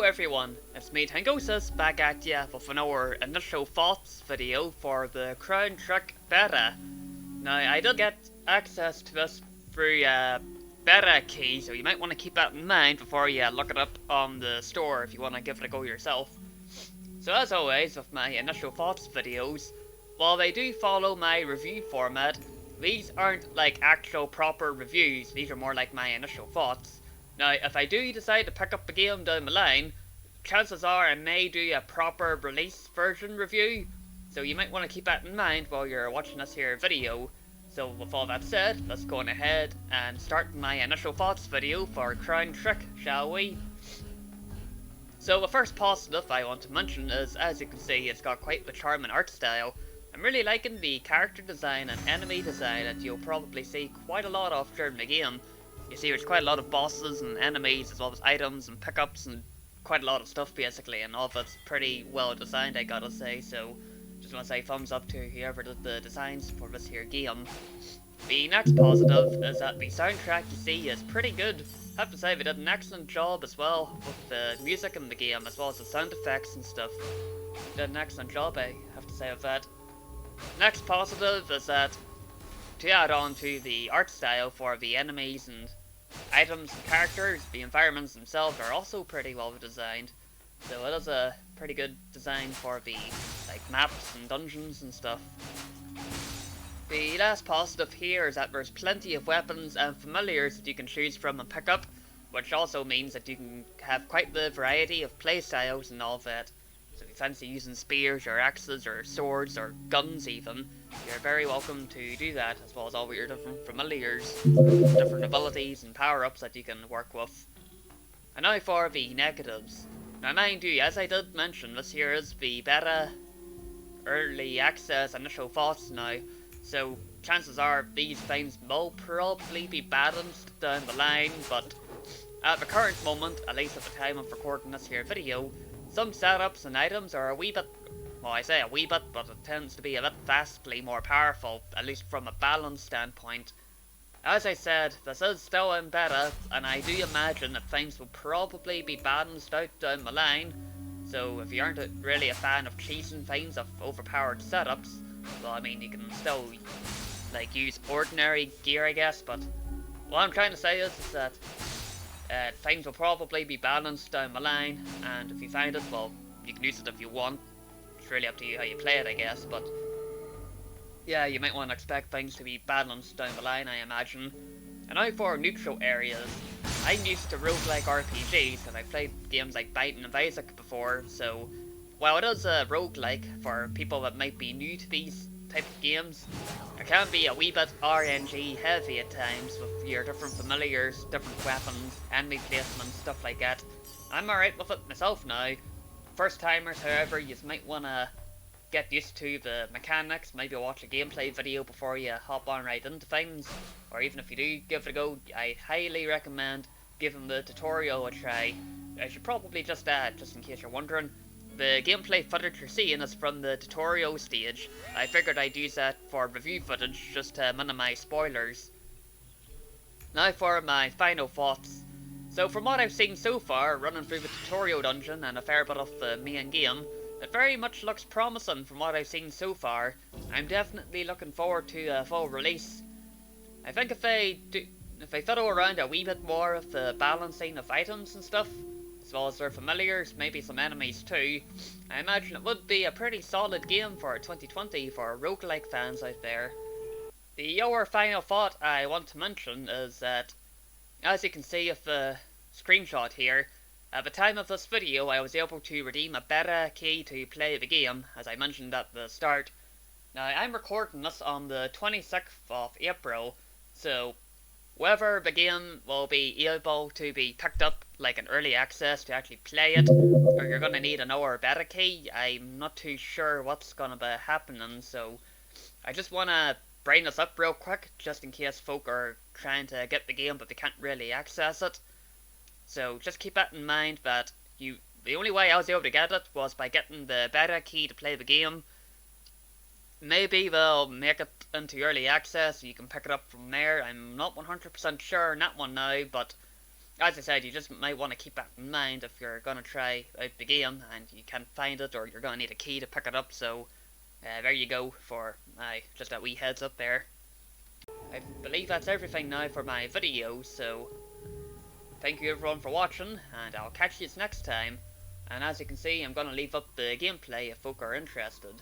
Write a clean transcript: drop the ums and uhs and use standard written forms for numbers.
Hello everyone, it's me Tangociss back at ya with our initial thoughts video for the Crown Trick beta. Now I did get access to this through a beta key, so you might want to keep that in mind before you look it up on the store if you want to give it a go yourself. So as always with my initial thoughts videos, while they do follow my review format, these aren't like actual proper reviews, these are more like my initial thoughts. Now, if I do decide to pick up the game down the line, chances are I may do a proper release version review, so you might want to keep that in mind while you're watching this here video. So with all that said, let's go on ahead and start my initial thoughts video for Crown Trick, shall we? So the first positive I want to mention is, as you can see, it's got quite the charming art style. I'm really liking the character design and enemy design that you'll probably see quite a lot of during the game. You see there's quite a lot of bosses and enemies as well as items and pickups and quite a lot of stuff basically, and all of it's pretty well designed, I gotta say, so just want to say thumbs up to whoever did the designs for this here game. The next positive is that the soundtrack you see is pretty good. I have to say they did an excellent job as well with the music in the game as well as the sound effects and stuff. They did an excellent job, I have to say, of that. Next positive is that to add on to the art style for the enemies and items and characters, the environments themselves are also pretty well designed. So it is a pretty good design for the maps and dungeons and stuff. The last positive here is that there's plenty of weapons and familiars that you can choose from and pick up, which also means that you can have quite the variety of playstyles and all that. So if you fancy using spears or axes or swords or guns even, you're very welcome to do that, as well as all your different familiars, different abilities and power-ups that you can work with. And now for the negatives. Now mind you, as I did mention, this here is the beta early access initial thoughts now, so chances are these things will probably be balanced down the line, but at the current moment, at least at the time of recording this here video, some setups and items are a wee bit, well I say a wee bit, but it tends to be a bit vastly more powerful, at least from a balance standpoint. As I said, this is still in beta, and I do imagine that things will probably be balanced out down the line, so if you aren't really a fan of cheesing things of overpowered setups, well I mean you can still use ordinary gear I guess, but what I'm trying to say is that things will probably be balanced down the line, and if you find it, well, you can use it if you want. It's really up to you how you play it, I guess, but yeah, you might want to expect things to be balanced down the line, I imagine. And now for neutral areas. I'm used to roguelike RPGs, and I've played games like Binding of Isaac before, so while it is a roguelike for people that might be new to these type of games, it can be a wee bit RNG heavy at times with your different familiars, different weapons, enemy placement, stuff like that. I'm alright with it myself now. First timers, however, you might want to get used to the mechanics, maybe watch a gameplay video before you hop on right into things, or even if you do give it a go, I highly recommend giving the tutorial a try. I should probably just add, just in case you're wondering, the gameplay footage you're seeing is from the tutorial stage. I figured I'd use that for review footage just to minimize spoilers. Now for my final thoughts. So from what I've seen so far, running through the tutorial dungeon and a fair bit of the main game, it very much looks promising from what I've seen so far. I'm definitely looking forward to a full release. I think if they fiddle around a wee bit more with the balancing of items and stuff, as well as their familiars, maybe some enemies too, I imagine it would be a pretty solid game for 2020 for roguelike fans out there. The other final thought I want to mention is that, as you can see with the screenshot here, at the time of this video I was able to redeem a beta key to play the game, as I mentioned at the start. Now I'm recording this on the 26th of April, so whether the game will be able to be picked up like an early access to actually play it, or you're going to need another beta key, I'm not too sure what's going to be happening, so I just want to bring this up real quick, just in case folk are trying to get the game but they can't really access it. So just keep that in mind that the only way I was able to get it was by getting the beta key to play the game. Maybe they'll make it into early access and you can pick it up from there. I'm not 100% sure on that one now, but as I said, you just might want to keep that in mind if you're gonna try out the game and you can't find it, or you're gonna need a key to pick it up. So there you go for just that wee heads up there. I believe that's everything now for my video, so thank you everyone for watching, and I'll catch you next time. And as you can see, I'm gonna leave up the gameplay if folk are interested.